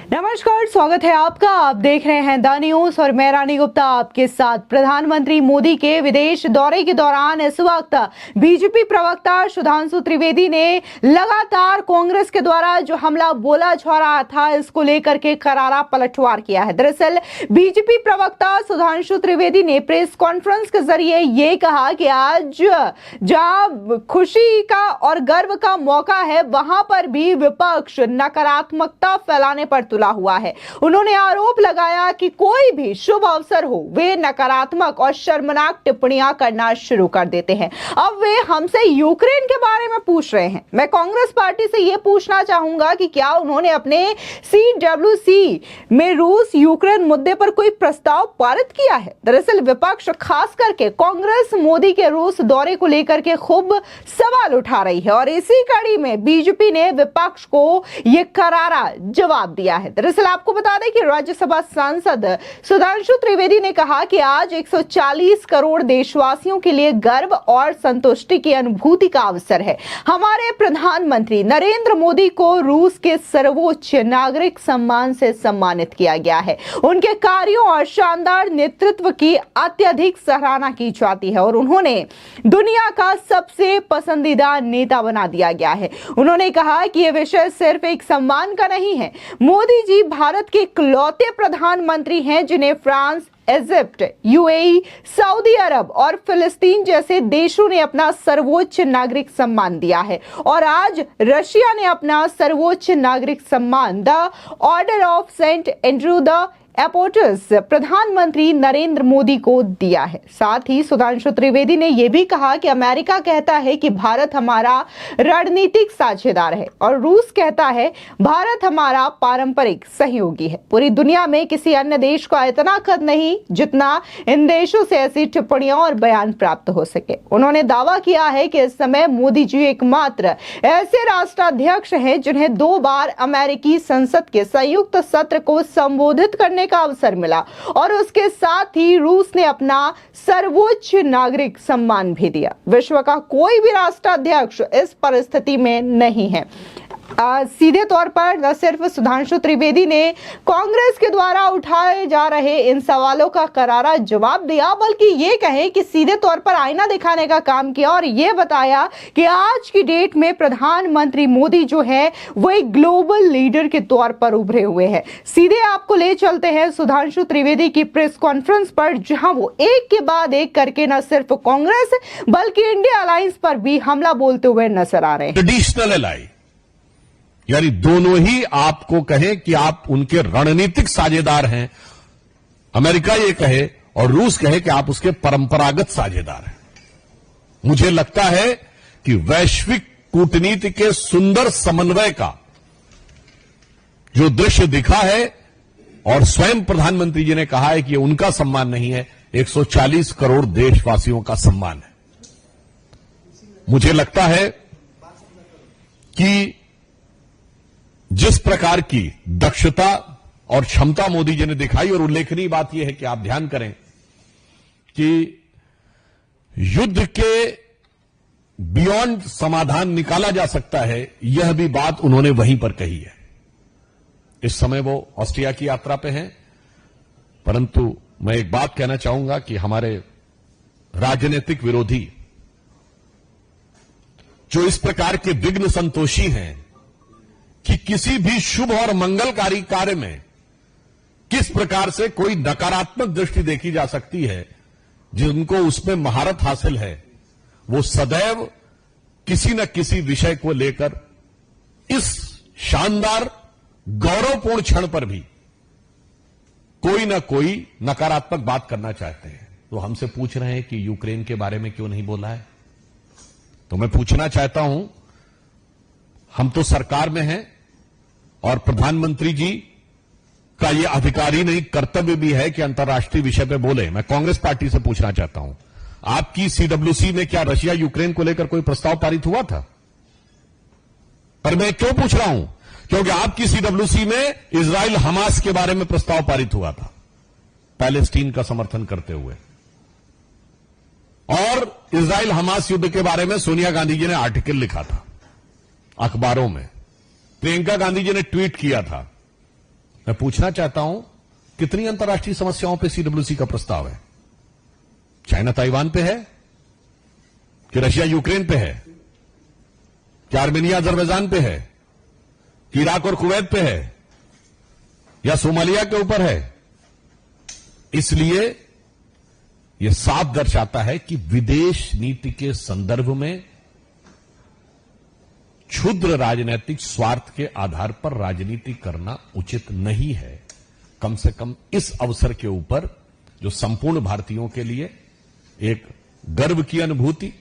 नमस्कार, स्वागत है आपका। आप देख रहे हैं द न्यूज और मैं रानी गुप्ता आपके साथ। प्रधानमंत्री मोदी के विदेश दौरे के दौरान इस वक्त बीजेपी प्रवक्ता सुधांशु त्रिवेदी ने लगातार कांग्रेस के द्वारा जो हमला बोला जा रहा था, इसको लेकर के करारा पलटवार किया है। दरअसल बीजेपी प्रवक्ता सुधांशु त्रिवेदी ने प्रेस कॉन्फ्रेंस के जरिए ये कहा कि आज जहां खुशी का और गर्व का मौका है, वहां पर भी विपक्ष नकारात्मकता फैलाने पर तुला हुआ है। उन्होंने आरोप लगाया कि कोई भी शुभ अवसर हो, वे नकारात्मक और शर्मनाक टिप्पणियां करना शुरू कर देते हैं। अब वे हमसे यूक्रेन के बारे में पूछ रहे हैं। मैं कांग्रेस पार्टी से यह पूछना चाहूंगा कि क्या उन्होंने अपने CWC में रूस यूक्रेन मुद्दे पर कोई प्रस्ताव पारित किया है? दरअसल विपक्ष खास करके कांग्रेस मोदी के रूस दौरे को लेकर के खूब सवाल उठा रही है और इसी कड़ी में बीजेपी ने विपक्ष को यह करारा जवाब दिया है। दरअसल आपको बता दें कि राज्यसभा सांसद सुधांशु त्रिवेदी ने कहा कि आज 140 करोड़ देशवासियों के लिए गर्व और संतुष्टि की अनुभूति का अवसर है। हमारे प्रधानमंत्री नरेंद्र मोदी को रूस के सर्वोच्च नागरिक सम्मान से सम्मानित किया गया है। उनके कार्यों और शानदार नेतृत्व की अत्यधिक सराहना की जाती है और उन्होंने दुनिया का सबसे पसंदीदा नेता बना दिया गया है। उन्होंने कहा कि यह विषय सिर्फ एक सम्मान का नहीं है। मोदी जी भारत के इकलौते प्रधानमंत्री हैं जिन्हें फ्रांस, इजिप्ट, UAE, सऊदी अरब और फिलिस्तीन जैसे देशों ने अपना सर्वोच्च नागरिक सम्मान दिया है और आज रशिया ने अपना सर्वोच्च नागरिक सम्मान the order of Saint Andrew the Apostle प्रधानमंत्री नरेंद्र मोदी को दिया है। साथ ही सुधांशु त्रिवेदी ने यह भी कहा कि अमेरिका कहता है कि भारत हमारा रणनीतिक साझेदार है और रूस कहता है भारत हमारा पारंपरिक सहयोगी है। पूरी दुनिया में किसी अन्य देश को इतना कद नहीं जितना इन देशों से ऐसी टिप्पणियां और बयान प्राप्त हो सके। उन्होंने दावा किया है कि इस समय मोदी जी एकमात्र ऐसे राष्ट्राध्यक्ष हैं जिन्हें 2 बार अमेरिकी संसद के संयुक्त सत्र को संबोधित करने का अवसर मिला और उसके साथ ही रूस ने अपना सर्वोच्च नागरिक सम्मान भी दिया। विश्व का कोई भी राष्ट्राध्यक्ष इस परिस्थिति में नहीं है। सीधे तौर पर न सिर्फ सुधांशु त्रिवेदी ने कांग्रेस के द्वारा उठाए जा रहे इन सवालों का करारा जवाब दिया, बल्कि ये कहे कि सीधे तौर पर आईना दिखाने का काम किया और ये बताया कि आज की डेट में प्रधानमंत्री मोदी जो है वो एक ग्लोबल लीडर के तौर पर उभरे हुए हैं। सीधे आपको ले चलते हैं सुधांशु त्रिवेदी की प्रेस कॉन्फ्रेंस पर, जहां वो एक के बाद एक करके न सिर्फ कांग्रेस बल्कि इंडिया अलायंस पर भी हमला बोलते हुए नजर आ रहे हैं। ट्रेडिशनल एलाई यानी दोनों ही आपको कहें कि आप उनके रणनीतिक साझेदार हैं, अमेरिका ये कहे और रूस कहे कि आप उसके परंपरागत साझेदार हैं। मुझे लगता है कि वैश्विक कूटनीति के सुंदर समन्वय का जो दृश्य दिखा है और स्वयं प्रधानमंत्री जी ने कहा है कि ये उनका सम्मान नहीं है, 140 करोड़ देशवासियों का सम्मान है। मुझे लगता है कि जिस प्रकार की दक्षता और क्षमता मोदी जी ने दिखाई, और उल्लेखनीय बात यह है कि आप ध्यान करें कि युद्ध के बियॉन्ड समाधान निकाला जा सकता है, यह भी बात उन्होंने वहीं पर कही है। इस समय वो ऑस्ट्रिया की यात्रा पे हैं, परंतु मैं एक बात कहना चाहूंगा कि हमारे राजनीतिक विरोधी जो इस प्रकार के विघ्न संतोषी हैं कि किसी भी शुभ और मंगलकारी कार्य में किस प्रकार से कोई नकारात्मक दृष्टि देखी जा सकती है, जिनको उसमें महारत हासिल है, वो सदैव किसी न किसी विषय को लेकर इस शानदार गौरवपूर्ण क्षण पर भी कोई न कोई नकारात्मक बात करना चाहते हैं। तो हमसे पूछ रहे हैं कि यूक्रेन के बारे में क्यों नहीं बोला है। तो मैं पूछना चाहता हूं, हम तो सरकार में हैं और प्रधानमंत्री जी का यह अधिकार ही नहीं, कर्तव्य भी है कि अंतर्राष्ट्रीय विषय पे बोले। मैं कांग्रेस पार्टी से पूछना चाहता हूं, आपकी CWC में क्या रशिया यूक्रेन को लेकर कोई प्रस्ताव पारित हुआ था? पर मैं क्यों पूछ रहा हूं, क्योंकि आपकी CWC में इजराइल हमास के बारे में प्रस्ताव पारित हुआ था, पैलेस्टीन का समर्थन करते हुए, और इजराइल हमास युद्ध के बारे में सोनिया गांधी जी ने आर्टिकल लिखा था अखबारों में, प्रियंका गांधी जी ने ट्वीट किया था, मैं पूछना चाहता हूं, कितनी अंतर्राष्ट्रीय समस्याओं पे सीडब्ल्यूसी का प्रस्ताव है? चाइना ताइवान पे है कि रशिया यूक्रेन पे है कि आर्मेनिया अजरबैजान पे है कि इराक और कुवैत पे है या सोमालिया के ऊपर है? इसलिए यह साफ दर्शाता है कि विदेश नीति के संदर्भ में क्षुद्र राजनीतिक स्वार्थ के आधार पर राजनीति करना उचित नहीं है। कम से कम इस अवसर के ऊपर जो संपूर्ण भारतीयों के लिए एक गर्व की अनुभूति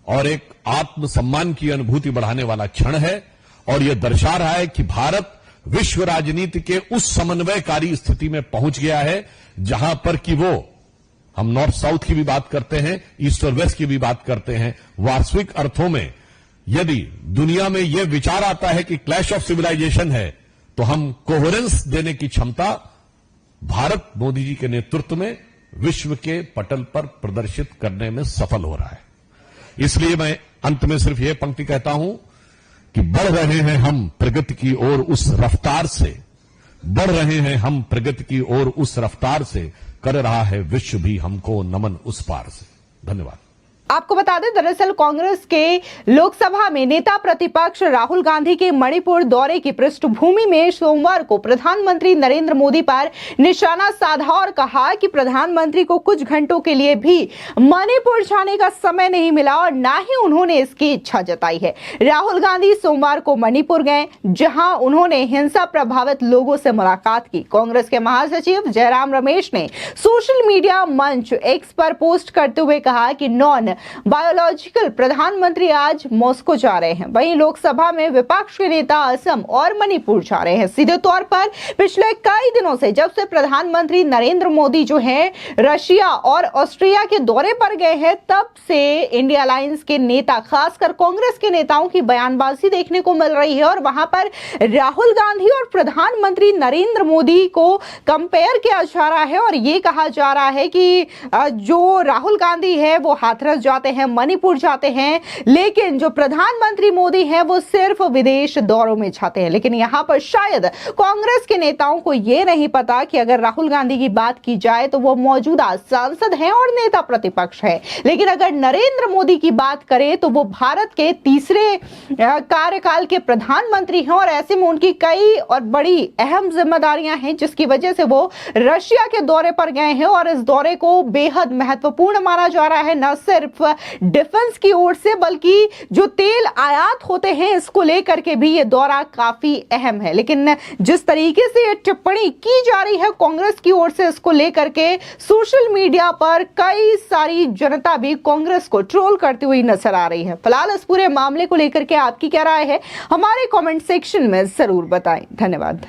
और एक आत्मसम्मान की अनुभूति बढ़ाने वाला क्षण है, और यह दर्शा रहा है कि भारत विश्व राजनीति के उस समन्वयकारी स्थिति में पहुंच गया है जहां पर कि वो, हम नॉर्थ साउथ की भी बात करते हैं, ईस्ट और वेस्ट की भी बात करते हैं, वास्तविक अर्थों में यदि दुनिया में यह विचार आता है कि क्लैश ऑफ सिविलाइजेशन है, तो हम कोहेरेंस देने की क्षमता भारत मोदी जी के नेतृत्व में विश्व के पटल पर प्रदर्शित करने में सफल हो रहा है। इसलिए मैं अंत में सिर्फ यह पंक्ति कहता हूं कि बढ़ रहे हैं हम प्रगति की ओर उस रफ्तार से, बढ़ रहे हैं हम प्रगति की ओर उस रफ्तार से, कर रहा है विश्व भी हमको नमन उस पार से। धन्यवाद। आपको बता दें, दरअसल कांग्रेस के लोकसभा में नेता प्रतिपक्ष राहुल गांधी के मणिपुर दौरे की पृष्ठभूमि में सोमवार को प्रधानमंत्री नरेंद्र मोदी पर निशाना साधा और कहा कि प्रधानमंत्री को कुछ घंटों के लिए भी मणिपुर जाने का समय नहीं मिला और ना ही उन्होंने इसकी इच्छा जताई है। राहुल गांधी सोमवार को मणिपुर गए, जहां उन्होंने हिंसा प्रभावित लोगों से मुलाकात की। कांग्रेस के महासचिव जयराम रमेश ने सोशल मीडिया मंच एक्स पर पोस्ट करते हुए कहा कि नॉन बायोलॉजिकल प्रधानमंत्री आज मॉस्को जा रहे हैं। वहीं लोकसभा में विपक्ष के नेता असम और मणिपुर जा रहे हैं। सीधे तौर पर पिछले कई दिनों से, जब से प्रधानमंत्री नरेंद्र मोदी जो हैं रशिया और ऑस्ट्रिया के दौरे पर गए हैं, तब से इंडिया अलायंस के नेता, खासकर कांग्रेस के नेताओं की बयानबाजी देखने को मिल रही है और वहां पर राहुल गांधी और प्रधानमंत्री नरेंद्र मोदी को कंपेयर किया जा रहा है और ये कहा जा रहा है कि जो राहुल गांधी है वो हाथरस जाते हैं, मणिपुर जाते हैं, लेकिन जो प्रधानमंत्री मोदी हैं वो सिर्फ विदेश दौरों में जाते हैं। लेकिन यहां पर शायद कांग्रेस के नेताओं को यह नहीं पता कि अगर राहुल गांधी की बात की जाए तो वो मौजूदा सांसद हैं और नेता प्रतिपक्ष है, लेकिन अगर नरेंद्र मोदी की बात करें तो वो भारत के तीसरे कार्यकाल के प्रधानमंत्री हैं और ऐसे में उनकी कई और बड़ी अहम जिम्मेदारियां हैं, जिसकी वजह से वो रशिया के दौरे पर गए हैं और इस दौरे को बेहद महत्वपूर्ण माना जा रहा है, न सिर्फ डिफेंस की ओर से बल्कि जो तेल आयात होते हैं इसको लेकर के भी ये दौरा काफी अहम है। लेकिन जिस तरीके से ये टिप्पणी की जा रही है कांग्रेस की ओर से, इसको लेकर के सोशल मीडिया पर कई सारी जनता भी कांग्रेस को ट्रोल करती हुई नजर आ रही है। फिलहाल इस पूरे मामले को लेकर के आपकी क्या राय है, हमारे कमेंट सेक्शन में जरूर बताएं। धन्यवाद।